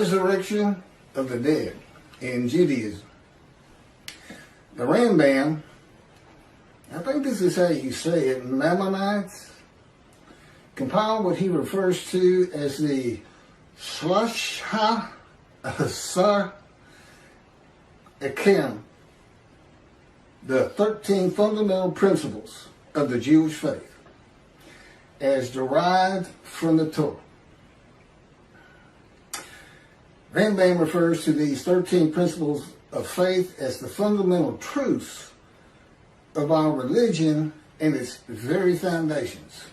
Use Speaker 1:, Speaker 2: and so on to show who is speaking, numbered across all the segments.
Speaker 1: resurrection of the dead in Judaism. The Rambam, I think this is how you say it, Maimonides, compiled what he refers to as the Shlohah Asar Ikkarim, the 13 fundamental principles of the Jewish faith, as derived from the Torah. Rambam refers to these 13 principles of faith as the fundamental truths of our religion and its very foundations.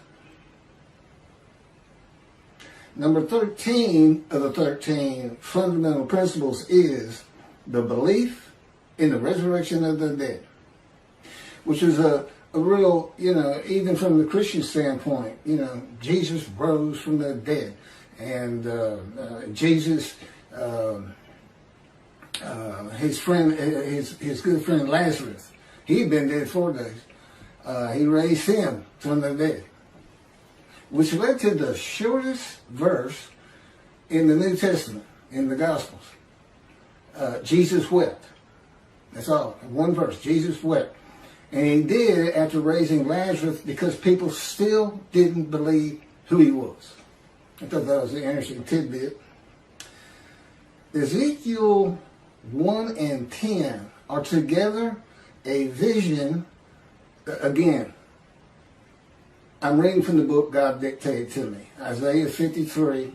Speaker 1: Number 13 of the 13 fundamental principles is the belief in the resurrection of the dead, which is a real, even from the Christian standpoint, Jesus rose from the dead, and Jesus, his good friend Lazarus, he'd been dead 4 days. He raised him from the dead, which led to the shortest verse in the New Testament, in the Gospels. Jesus wept. That's all. One verse. Jesus wept. And he did after raising Lazarus because people still didn't believe who he was. I thought that was an interesting tidbit. Ezekiel 1 and 10 are together a vision. Again, I'm reading from the book God dictated to me, Isaiah 53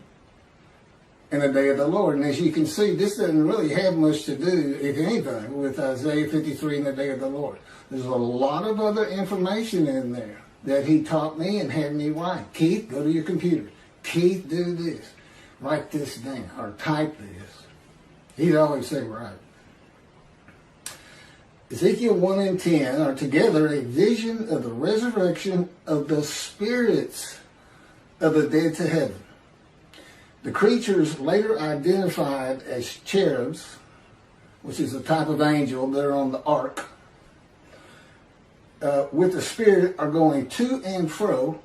Speaker 1: and the day of the Lord. And as you can see, this doesn't really have much to do, if anything, with Isaiah 53 and the day of the Lord. There's a lot of other information in there that he taught me and had me write. Keith, go to your computer. Keith, do this. Write this down or type this. He'd always say, right. Ezekiel 1 and 10 are together a vision of the resurrection of the spirits of the dead to heaven. The creatures later identified as cherubs, which is a type of angel that are on the ark, with the spirit are going to and fro,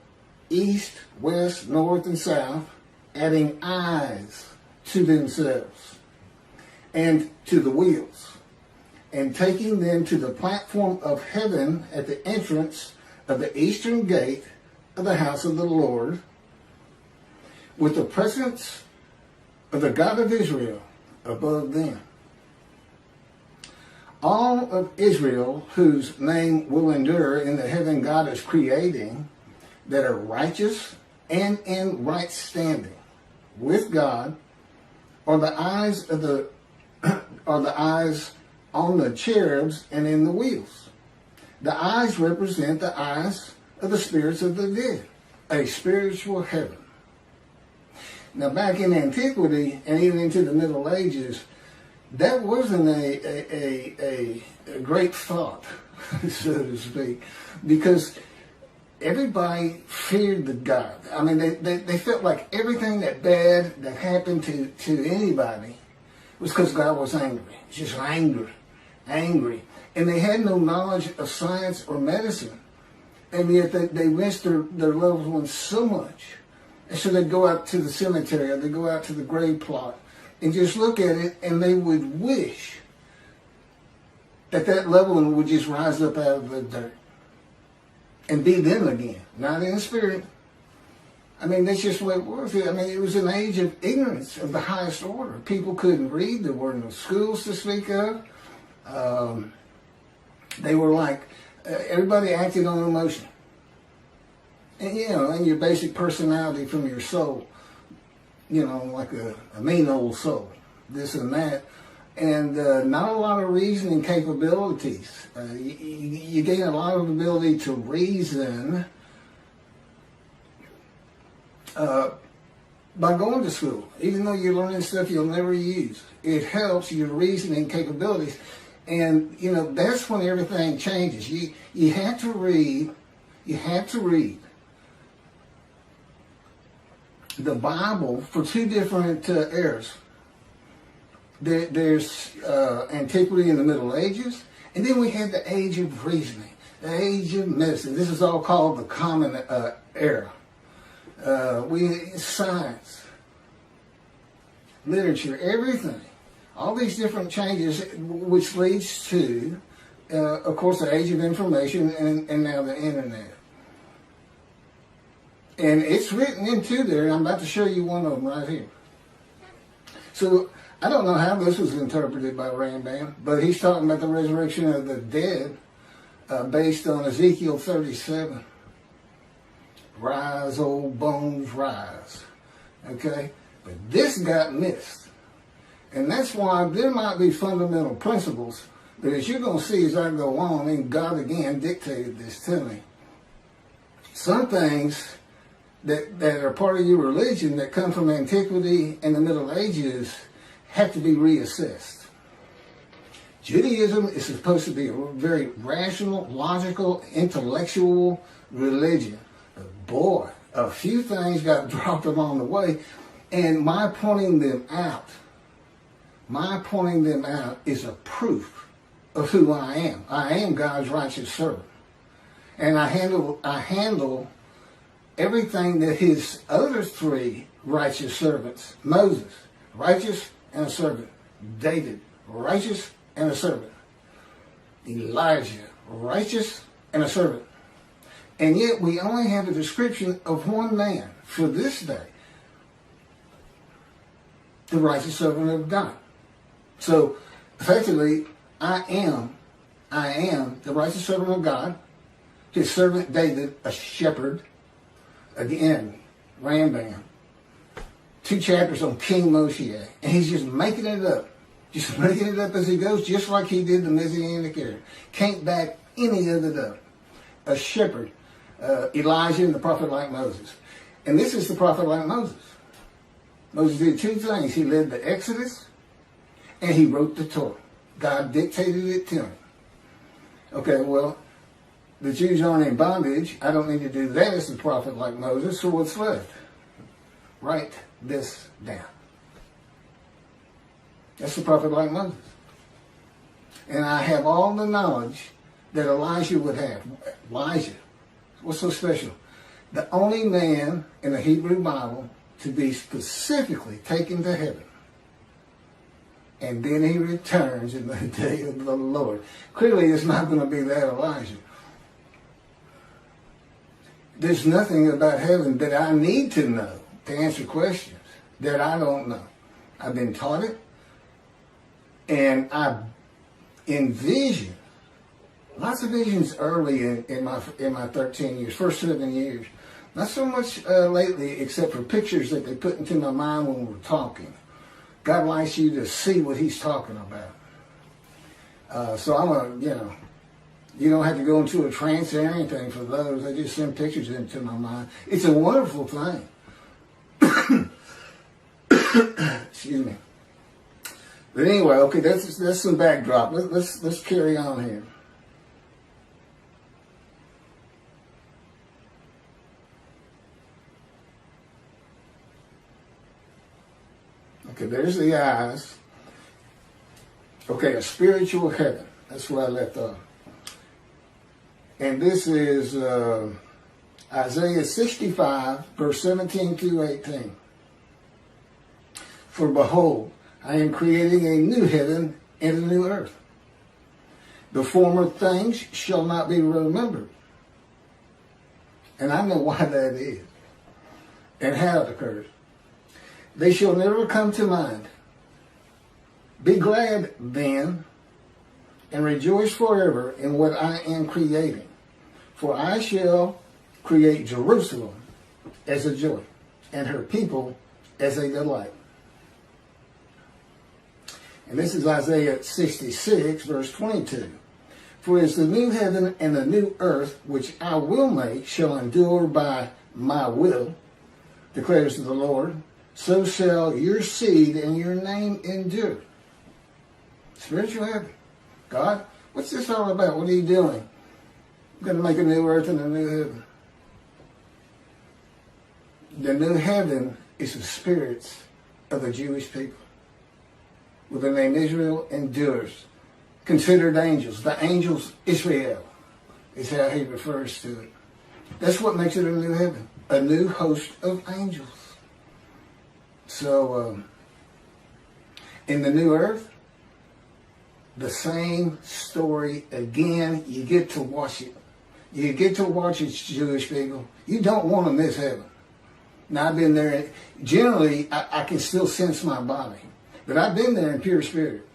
Speaker 1: east, west, north, and south, adding eyes to themselves and to the wheels, and taking them to the platform of heaven at the entrance of the eastern gate of the house of the Lord, with the presence of the God of Israel above them. All of Israel, whose name will endure in the heaven God is creating, that are righteous and in right standing with God, are the eyes of the eyes on the cherubs and in the wheels. The eyes represent the eyes of the spirits of the dead, a spiritual heaven. Now, back in antiquity and even into the Middle Ages, that wasn't a great thought, so to speak, because everybody feared the God. I mean, they felt like everything that bad that happened to anybody was because God was angry. Just angry. And they had no knowledge of science or medicine. And yet they missed their loved ones so much. And so they'd go out to the cemetery or they'd go out to the grave plot and just look at it, and they would wish that loved one would just rise up out of the dirt and be them again, not in the spirit. I mean, that's just what it was. I mean, it was an age of ignorance of the highest order. People couldn't read. There were no schools to speak of. They were like, everybody acted on emotion. And, and your basic personality from your soul, like a mean old soul, this and that. And not a lot of reasoning capabilities. You gain a lot of ability to reason by going to school, even though you're learning stuff you'll never use. It helps your reasoning capabilities. And, that's when everything changes. You have to read the Bible for two different eras. There's antiquity in the Middle Ages, and then we had the age of reasoning, the age of medicine. This is all called the Common Era. Science. literature, everything. All these different changes, which leads to, of course, the age of information and now the internet. And it's written into there, and I'm about to show you one of them right here. So I don't know how this was interpreted by Rambam, but he's talking about the resurrection of the dead based on Ezekiel 37. Rise, old bones, rise. Okay? But this got missed. And that's why there might be fundamental principles, but as you're going to see as I go on, and God again dictated this to me, some things that are part of your religion that come from antiquity and the Middle Ages have to be reassessed. Judaism is supposed to be a very rational, logical, intellectual religion. But boy, a few things got dropped along the way, and my pointing them out is a proof of who I am. I am God's righteous servant. And I handle everything that his other three righteous servants, Moses, righteous and a servant. David, righteous and a servant. Elijah, righteous and a servant. And yet we only have a description of one man for this day. The righteous servant of God. So effectively, I am the righteous servant of God. His servant David, a shepherd. Again, Rambam. 2 chapters on King Moshe. And he's just making it up. Just making it up as he goes, just like he did the Messianic era. Can't back any of it up. A shepherd. Elijah and the prophet like Moses. And this is the prophet like Moses. Moses did 2 things. He led the Exodus and he wrote the Torah. God dictated it to him. Okay, well, the Jews aren't in bondage. I don't need to do that as a prophet like Moses. So what's left? Write this down. That's the prophet like Moses. And I have all the knowledge that Elijah would have. Elijah. What's so special? The only man in the Hebrew Bible to be specifically taken to heaven. And then he returns in the day of the Lord. Clearly it's not going to be that Elijah. There's nothing about heaven that I need to know to answer questions that I don't know. I've been taught it, and I envision lots of visions early in my 13 years, first 7 years. Not so much lately, except for pictures that they put into my mind when we're talking. God likes you to see what he's talking about. So I'm you don't have to go into a trance or anything for those. I just send pictures into my mind. It's a wonderful thing. Excuse me. But anyway, okay, that's some backdrop. Let's carry on here. Okay, there's the eyes. Okay, a spiritual heaven. That's where I left off. And this is Isaiah 65, verse 17 through 18. For behold, I am creating a new heaven and a new earth. The former things shall not be remembered. And I know why that is and how it occurs. They shall never come to mind. Be glad then and rejoice forever in what I am creating. For I shall create Jerusalem as a joy and her people as a delight. And this is Isaiah 66, verse 22. For as the new heaven and the new earth, which I will make, shall endure by my will, declares the Lord, so shall your seed and your name endure. Spiritual heaven. God, what's this all about? What are you doing? I'm going to make a new earth and a new heaven. The new heaven is the spirits of the Jewish people. With the name Israel endures. Considered angels. The angels Israel is how he refers to it. That's what makes it a new heaven. A new host of angels. So, In the new earth, the same story again. You get to watch it. You get to watch it, Jewish people. You don't want to miss heaven. Now, I've been there. Generally, I can still sense my body. But I've been there in pure spirit.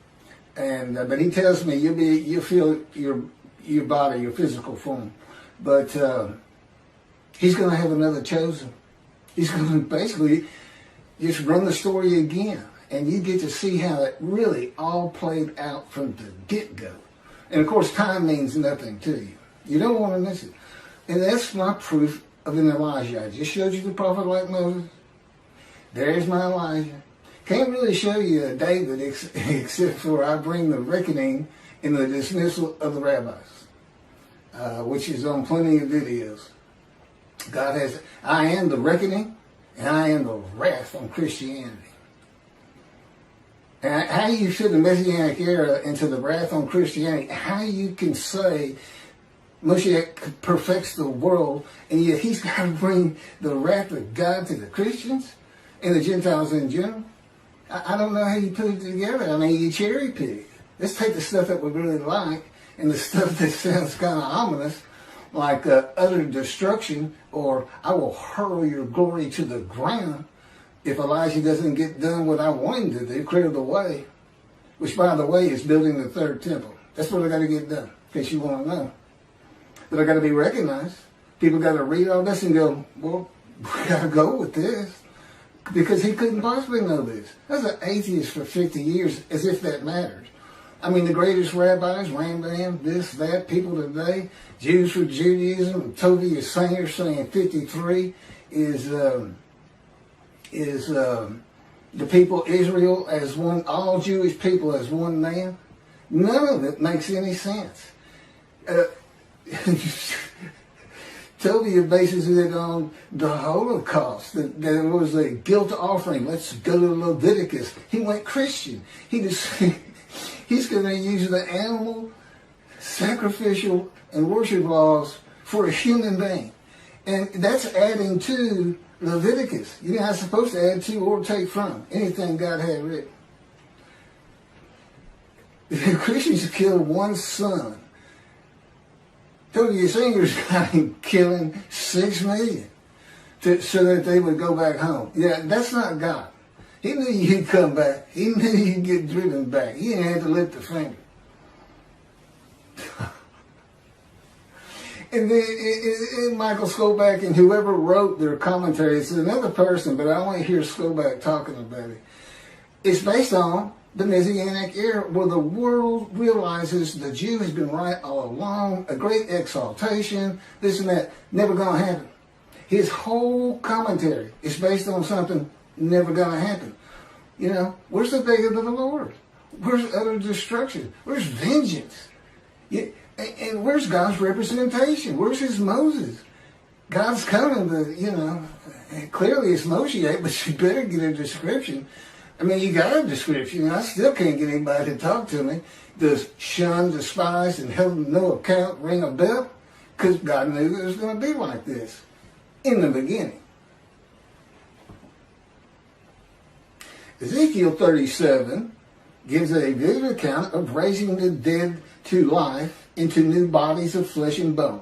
Speaker 1: And but he tells me you'll feel your body, your physical form. But he's going to have another chosen. He's going to basically just run the story again. And you get to see how it really all played out from the get-go. And of course, time means nothing to you. You don't want to miss it. And that's my proof of an Elijah. I just showed you the prophet like Moses. There's my Elijah. Can't really show you a David except for I bring the reckoning in the dismissal of the rabbis, which is on plenty of videos. God has, I am the reckoning and I am the wrath on Christianity. And how you fit the Messianic era into the wrath on Christianity, how you can say Moshiach perfects the world, and yet he's got to bring the wrath of God to the Christians and the Gentiles in general. I don't know how you put it together. I mean, you cherry pick. Let's take the stuff that we really like and the stuff that sounds kind of ominous, like utter destruction, or I will hurl your glory to the ground if Elijah doesn't get done what I want him to do, clear the way, which, by the way, is building the third temple. That's what I got to get done, in case you want to know. But I got to be recognized. People got to read all this and go, well, we got to go with this. Because he couldn't possibly know this. I was an atheist for 50 years, as if that mattered. I mean, the greatest rabbis, Rambam, this, that, people today, Jews for Judaism, Tovia Sanger saying 53 is the people Israel as one, all Jewish people as one man. None of it makes any sense. Tovia bases it on the Holocaust, that there was a guilt offering. Let's go to Leviticus. He went Christian. He's going to use the animal, sacrificial, and worship laws for a human being. And that's adding to Leviticus. You're not supposed to add to or take from anything God had written. The Christians killed one son. Tovia Singer's got him killing 6 million so that they would go back home. Yeah, that's not God. He knew you'd come back. He knew you'd get driven back. He didn't have to lift a finger. And then Michael Skoback and whoever wrote their commentary, it's another person, but I only hear Skoback talking about it. It's based on the Messianic era, where the world realizes the Jew has been right all along, a great exaltation, this and that, never going to happen. His whole commentary is based on something never going to happen. You know, where's the day of the Lord? Where's utter destruction? Where's vengeance? And where's God's representation? Where's his Moses? God's coming, but, you know, clearly it's Moshiach, but you better get a description. I mean, you got a description. I still can't get anybody to talk to me. Does shun, despise, and held no account ring a bell? Because God knew it was going to be like this in the beginning. Ezekiel 37 gives a vivid account of raising the dead to life into new bodies of flesh and bone.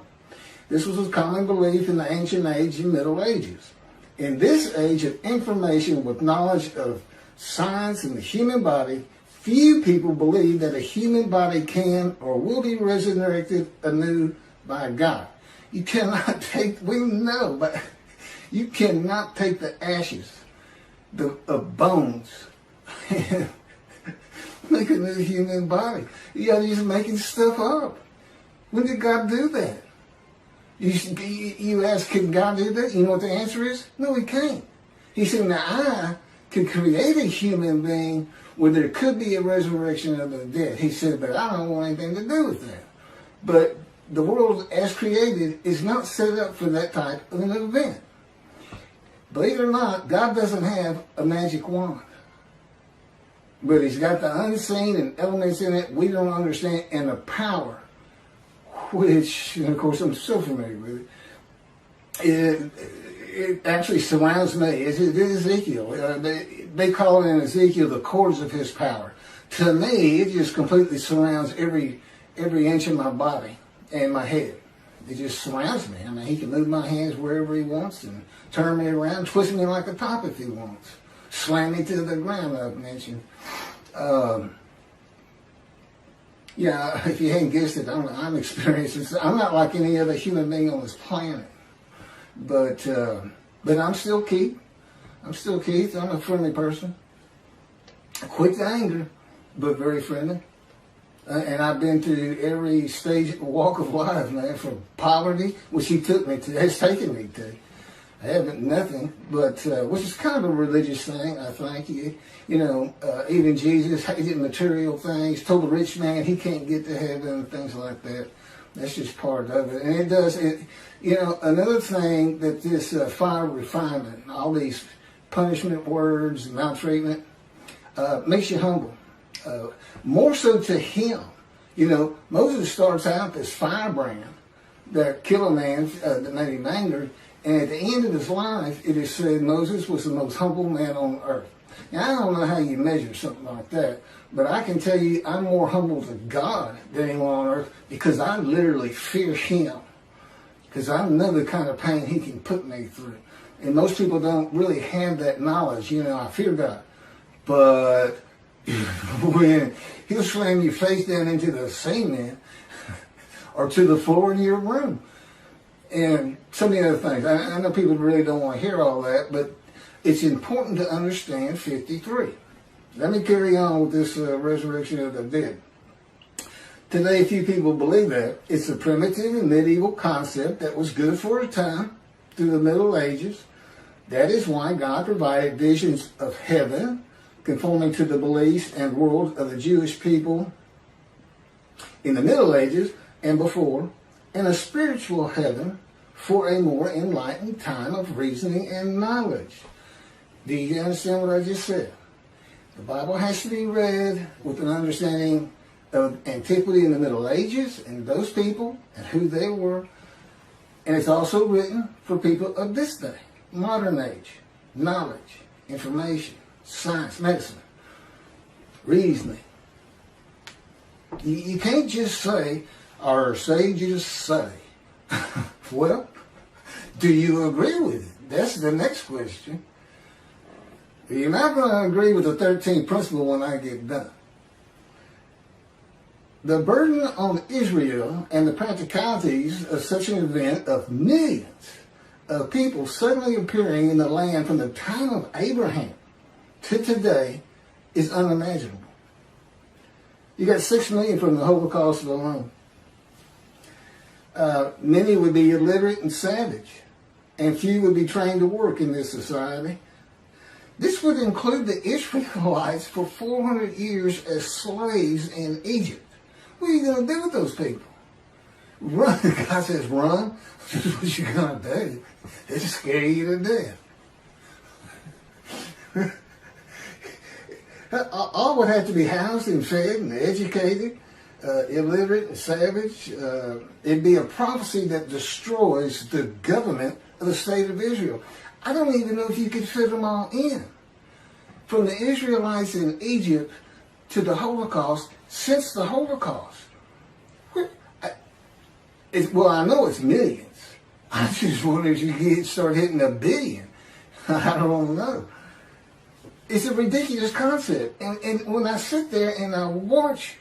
Speaker 1: This was a common belief in the ancient age and Middle Ages. In this age of information with knowledge of science and the human body, few people believe that a human body can or will be resurrected anew by God. You cannot take, we know, but you cannot take the ashes of bones and make a new human body. You're just making stuff up. When did God do that? You ask, can God do that? You know what the answer is? No, he can't. He said, now I can create a human being where there could be a resurrection of the dead. He said, but I don't want anything to do with that. But the world as created is not set up for that type of an event. Believe it or not, God doesn't have a magic wand. But he's got the unseen and elements in it we don't understand, and a power, which, and of course I'm so familiar with it, it actually surrounds me. It's Ezekiel. They call it in Ezekiel the cords of his power. To me, it just completely surrounds every inch of my body and my head. It just surrounds me. I mean, he can move my hands wherever he wants and turn me around, twist me like a top if he wants, slam me to the ground, I've mentioned. Yeah, if you hadn't guessed it, I'm experiencing. I'm not like any other human being on this planet, but I'm still Keith. I'm still Keith. I'm a friendly person, quick to anger, but very friendly. And I've been through every stage, walk of life, man, from poverty, which he took me to, has taken me to. I haven't nothing, but which is kind of a religious thing, I think. Even Jesus hated material things, told the rich man he can't get to heaven and things like that. That's just part of it. And it does, another thing that this fire refinement, all these punishment words, maltreatment, makes you humble. More so to him. Moses starts out this firebrand that killed a man that made him angry. And at the end of his life, it is said Moses was the most humble man on earth. Now, I don't know how you measure something like that, but I can tell you I'm more humble to God than anyone on earth because I literally fear him. Because I know the kind of pain he can put me through. And most people don't really have that knowledge. I fear God. But when he'll slam your face down into the cement or to the floor in your room. And so many other things. I know people really don't want to hear all that, but it's important to understand 53. Let me carry on with this resurrection of the dead. Today, few people believe that. It's a primitive and medieval concept that was good for a time through the Middle Ages. That is why God provided visions of heaven, conforming to the beliefs and world of the Jewish people in the Middle Ages and before, and a spiritual heaven for a more enlightened time of reasoning and knowledge. Do you understand what I just said? The Bible has to be read with an understanding of antiquity in the Middle Ages and those people and who they were. And it's also written for people of this day, modern age, knowledge, information, science, medicine, reasoning. You can't just say, our sages say. Well, do you agree with it? That's the next question. You're not going to agree with the 13th principle when I get done. The burden on Israel and the practicalities of such an event of millions of people suddenly appearing in the land from the time of Abraham to today is unimaginable. You got 6 million from the Holocaust alone. Many would be illiterate and savage, and few would be trained to work in this society. This would include the Israelites for 400 years as slaves in Egypt. What are you going to do with those people? Run. God says run. This is what you're going to do. It'll scare you to death. All would have to be housed and fed and educated. Illiterate and savage. It'd be a prophecy that destroys the government of the state of Israel. I don't even know if you could fit them all in. From the Israelites in Egypt to the Holocaust, since the Holocaust. I know it's millions. I just wonder if you could start hitting 1 billion. I don't know. It's a ridiculous concept. And when I sit there and I watch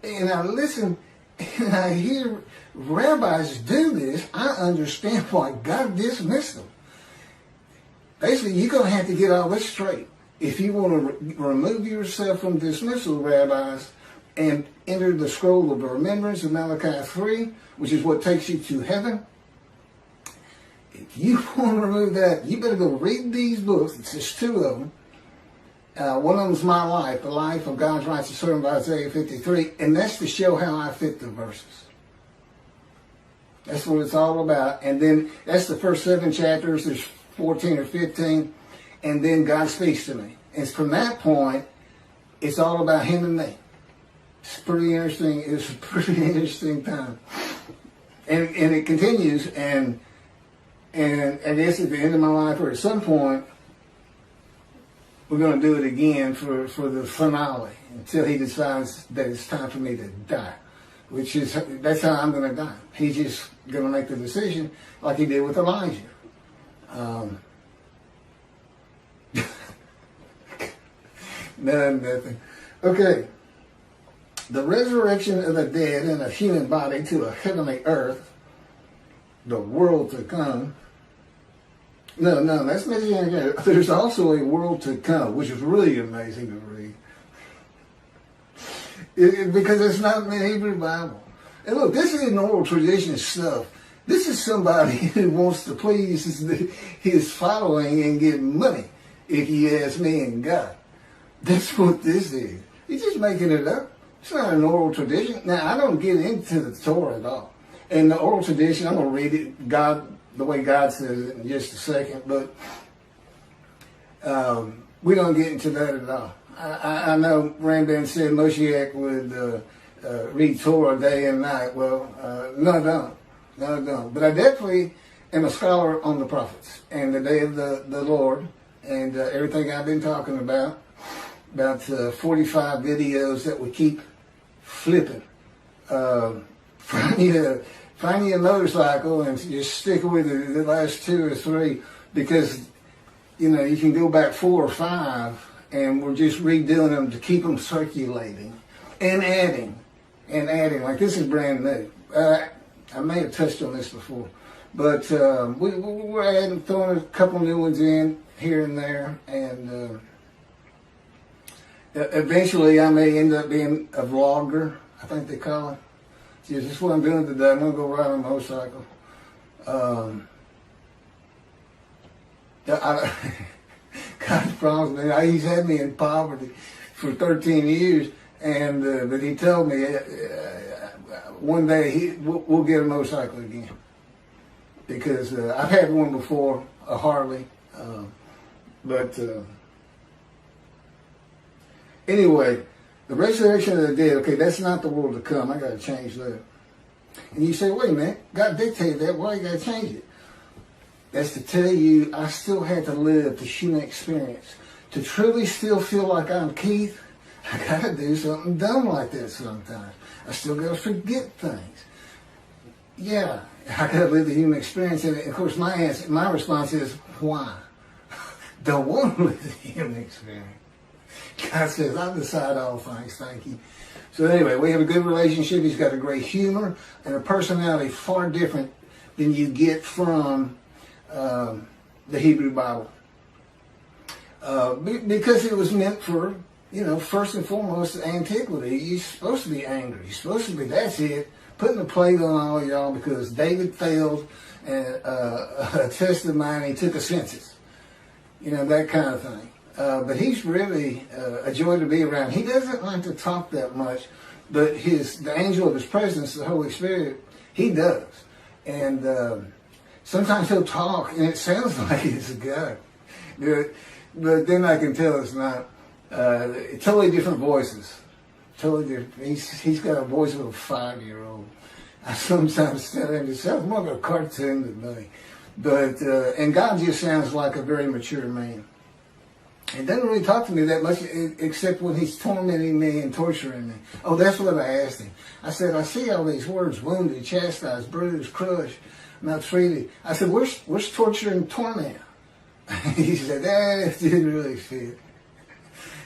Speaker 1: and I listen and I hear rabbis do this, I understand why God dismissed them. Basically, you're going to have to get all this straight. If you want to remove yourself from dismissal, rabbis, and enter the scroll of remembrance of Malachi 3, which is what takes you to heaven, if you want to remove that, you better go read these books. It's just 2 of them. One of them is my life, the life of God's righteous servant by Isaiah 53, and that's to show how I fit the verses. That's what it's all about. And then that's the first 7 chapters. There's 14 or 15, and then God speaks to me. And from that point, it's all about him and me. It's pretty interesting. It's a pretty interesting time. And it continues, and And I guess at the end of my life or at some point, we're going to do it again for the finale until he decides that it's time for me to die, that's how I'm going to die. He's just going to make the decision like he did with Elijah. Nothing. Okay. The resurrection of the dead in a human body to a heavenly earth, the world to come. No, that's Messianic. There's also a world to come, which is really amazing to read. Because it's not in the Hebrew Bible. And look, this is oral tradition stuff. This is somebody who wants to please his following and get money, if you ask me and God. That's what this is. He's just making it up. It's not an oral tradition. Now, I don't get into the Torah at all. And the oral tradition, I'm going to read it the way God says it in just a second, but we don't get into that at all. I know Rambam said Moshiach would read Torah day and night. Well, no, I don't. But I definitely am a scholar on the prophets and the day of the Lord and everything I've been talking about 45 videos that we keep flipping. Find you a motorcycle and just stick with it the last 2 or 3 because, you can go back 4 or 5 and we're just redoing them to keep them circulating and adding. Like this is brand new. I may have touched on this before, but we're adding, throwing a couple new ones in here and there, and eventually I may end up being a vlogger, I think they call it. Yeah, this is what I'm doing today. I'm going to go ride on a motorcycle. God promised me. He's had me in poverty for 13 years, and but he told me one day we'll get a motorcycle again because I've had one before, a Harley, but anyway. The resurrection of the dead, okay, that's not the world to come. I got to change that. And you say, wait a minute, God dictated that. Why you got to change it? That's to tell you I still had to live the human experience. To truly still feel like I'm Keith, I got to do something dumb like that sometimes. I still got to forget things. Yeah, I got to live the human experience. And of course, my response is, why? Don't want to live the human experience. God says, I decide all things, thank you. So anyway, we have a good relationship. He's got a great humor and a personality far different than you get from the Hebrew Bible. Because it was meant for, first and foremost, antiquity. You're supposed to be angry. You're supposed to be, that's it, putting a plate on all y'all because David failed a test of mine and he took a census. That kind of thing. But he's really a joy to be around. He doesn't like to talk that much, but the angel of his presence, the Holy Spirit, he does. And sometimes he'll talk, and it sounds like it's a God. But then I can tell it's not. Totally different voices. Totally different. He's got a voice of a 5-year-old. I sometimes tell him, it sounds more like a cartoon than me. But, and God just sounds like a very mature man. He doesn't really talk to me that much, except when he's tormenting me and torturing me. Oh, that's what I asked him. I said, I see all these words, wounded, chastised, bruised, crushed, not treated. I said, where's torture and torment? He said, that didn't really fit.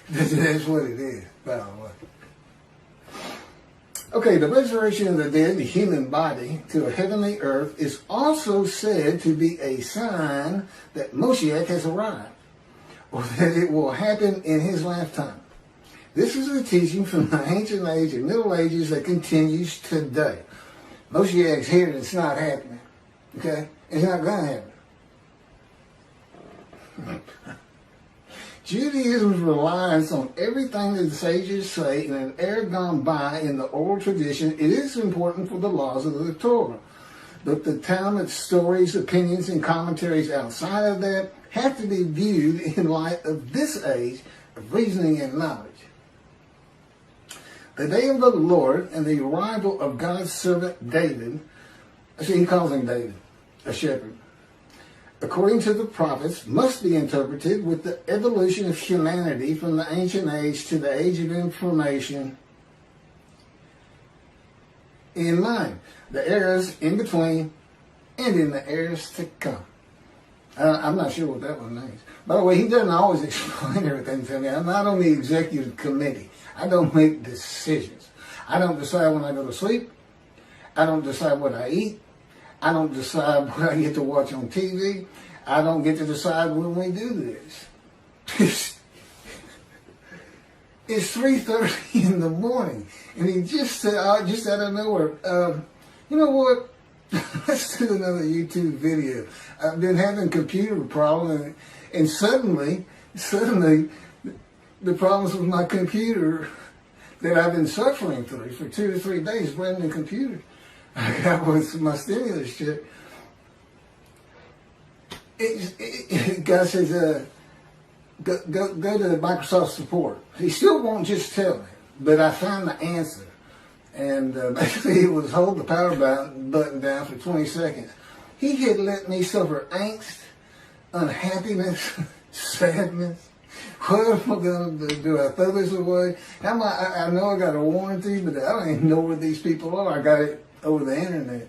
Speaker 1: That's what it is, by the way. Okay, the resurrection of the dead, the human body, to a heavenly earth is also said to be a sign that Moshiach has arrived, or that it will happen in his lifetime. This is a teaching from the ancient age and Middle Ages that continues today. Moshiach's here and it's not happening. Okay? It's not going to happen. Judaism's reliance on everything that the sages say in an era gone by in the oral tradition, it is important for the laws of the Torah. But the Talmud's stories, opinions, and commentaries outside of that have to be viewed in light of this age of reasoning and knowledge. The day of the Lord and the arrival of God's servant David, see, he calls him David, a shepherd, according to the prophets, must be interpreted with the evolution of humanity from the ancient age to the age of information in mind, the eras in between, and in the eras to come. I'm not sure what that one means. By the way, he doesn't always explain everything to me. I'm not on the executive committee. I don't make decisions. I don't decide when I go to sleep. I don't decide what I eat. I don't decide what I get to watch on TV. I don't get to decide when we do this. It's 3:30 in the morning, and he just said, just out of nowhere, you know what? Let's do another YouTube video. I've been having computer problems, and suddenly, the problems with my computer that I've been suffering through for 2 to 3 days, brand new computer I got with my stimulus check. God says, go to Microsoft support. He still won't just tell me, but I found the answer. And basically it was hold the power button down for 20 seconds. He had let me suffer angst, unhappiness, sadness. What am I going to do? Do I throw this away? I know I got a warranty, but I don't even know where these people are. I got it over the internet.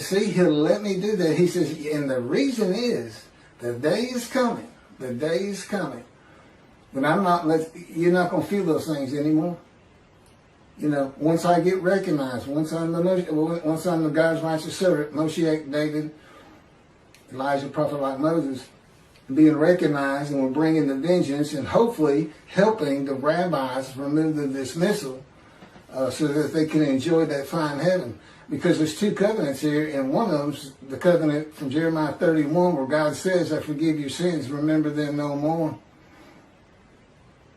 Speaker 1: See, he'll let me do that. He says, and the reason is, the day is coming. The day is coming. But you're not going to feel those things anymore. You know, once I get recognized, once I'm the God's righteous servant, Moshiach, David, Elijah, prophet like Moses, being recognized, and we're bringing the vengeance and hopefully helping the rabbis remove the dismissal so that they can enjoy that fine heaven. Because there's 2 covenants here, and one of them's the covenant from Jeremiah 31 where God says, I forgive your sins, remember them no more.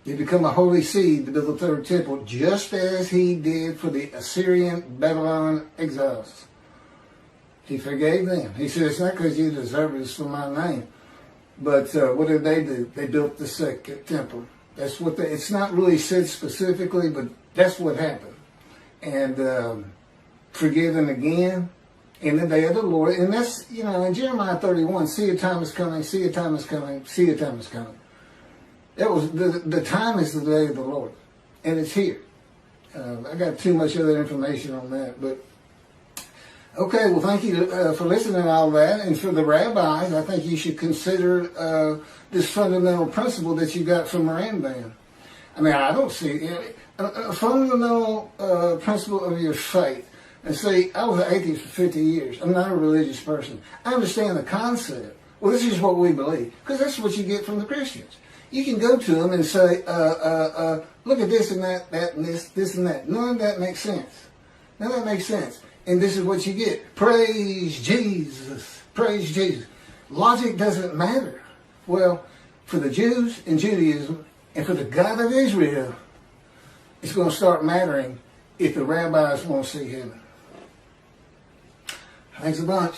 Speaker 1: You become a holy seed to build the 3rd temple, just as he did for the Assyrian Babylon exiles. He forgave them. He said, it's not because you deserve it, it's for my name. But what did they do? They built the 2nd temple. That's what it's not really said specifically, but that's what happened. And forgiven again in the day of the Lord. And that's, in Jeremiah 31, see a time is coming, see a time is coming, see a time is coming. That was the time is the day of the Lord, and it's here. I got too much other information on that, but okay. Well, thank you for listening to all that, and for the rabbis, I think you should consider this fundamental principle that you got from Rambam. I mean, I don't see a fundamental principle of your faith. And see, I was an atheist for 50 years. I'm not a religious person. I understand the concept. Well, this is what we believe, because that's what you get from the Christians. You can go to them and say, look at this and that and this and that. None of that makes sense. None of that makes sense. And this is what you get. Praise Jesus. Praise Jesus. Logic doesn't matter. Well, for the Jews in Judaism and for the God of Israel, it's going to start mattering if the rabbis won't see heaven. Thanks a bunch.